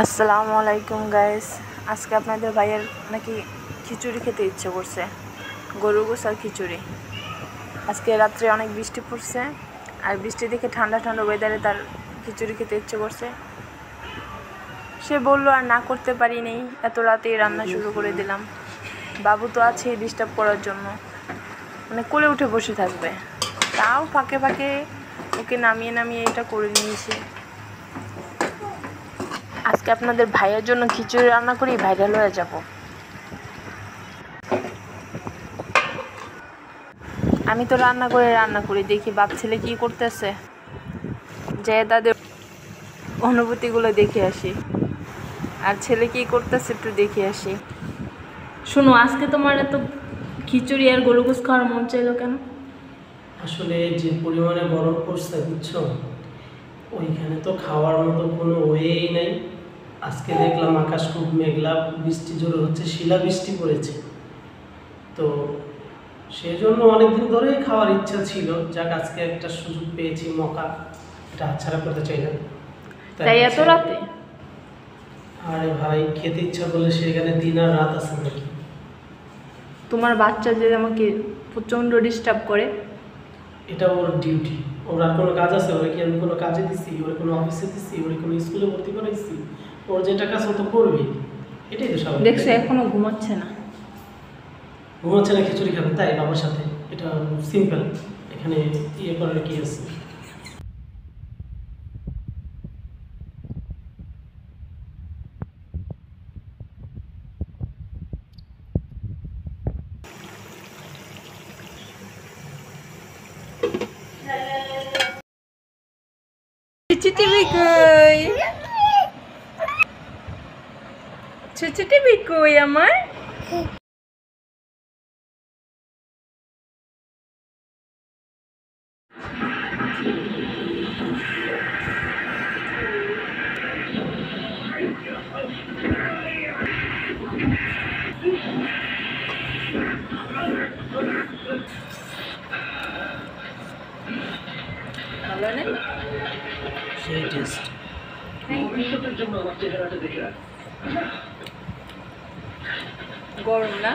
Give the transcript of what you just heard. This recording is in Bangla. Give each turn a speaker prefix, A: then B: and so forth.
A: আসসালামু আলাইকুম গাইস। আজকে আপনাদের ভাইয়ের নাকি খিচুড়ি খেতে ইচ্ছে করছে, গরুর গোশ আর খিচুড়ি। আজকে রাত্রে অনেক বৃষ্টি পড়ছে, আর বৃষ্টি দেখে ঠান্ডা ঠান্ডা ওয়েদারে তার খিচুড়ি খেতে ইচ্ছে করছে। সে বললো আর না করতে পারিনি, এত রাতেই রান্না শুরু করে দিলাম। বাবু তো আছেই ডিস্টার্ব করার জন্য, মানে কোলে উঠে বসে থাকবে, তাও ফাঁকে ফাঁকে ওকে নামিয়ে নামিয়ে এটা করে নিয়েছি। আজকে আপনাদের ভাইয়ের জন্য খিচুড়ি রান্না করি, ভাইরাল হয়ে যাব। আমি তো রান্না করি দেখি বাপ ছেলে কি করতেছে, যে তাদের অনুভূতিগুলো দেখে আসি, আর ছেলে কি করতেছে একটু দেখে আসি। শোনো, আজকে তোমার এত খিচুড়ি আর গরু গোশ খাওয়ার মন চাইলো কেন?
B: আসলে যে পরিমাণে গরম পড়ছে বুঝছো, ওইখানে তো খাওয়ার মতো কোনো ওয়েই নাই। আজকে দেখলাম আকাশ খুব মেঘলা, বৃষ্টি জোরে হচ্ছে, শিলা বৃষ্টি পড়েছে। তো সেই জন্য অনেকদিন ধরেই খাওয়ার ইচ্ছা ছিল, যাক আজকে একটা সুযোগ পেয়েছি, মকা, এটা হাতছাড়া করতে চাই না।
A: তাই এত রাতে?
B: আরে ভাই, খেতে ইচ্ছা করলে সেখানে দিন আর রাত আছে নাকি?
A: তোমার বাচ্চা যে আমাকে প্রচণ্ড ডিস্টার্ব করে।
B: এটা ওর ডিউটি, ওর আর কোনো কাজ আছে? ওরা কি আমি কোনো কাজে দিচ্ছি? ওর কোনো অফিসে দিচ্ছি? ওর কোনো স্কুলে ভর্তি করাইছি? ওর যেটা কাজ ও তো করবেই, এটাই তো স্বাভাবিক।
A: দেখছো এখনো ঘুমাচ্ছে না।
B: ঘুমাচ্ছে না, খিচুড়ি খাবে তাই বাবার সাথে? এটা সিম্পল, এখানে ইয়ে করার কি আছে?
A: CCTV কই? CCTV কই আমার? ভালো না?
B: সেই টেস্ট।
A: গরম না?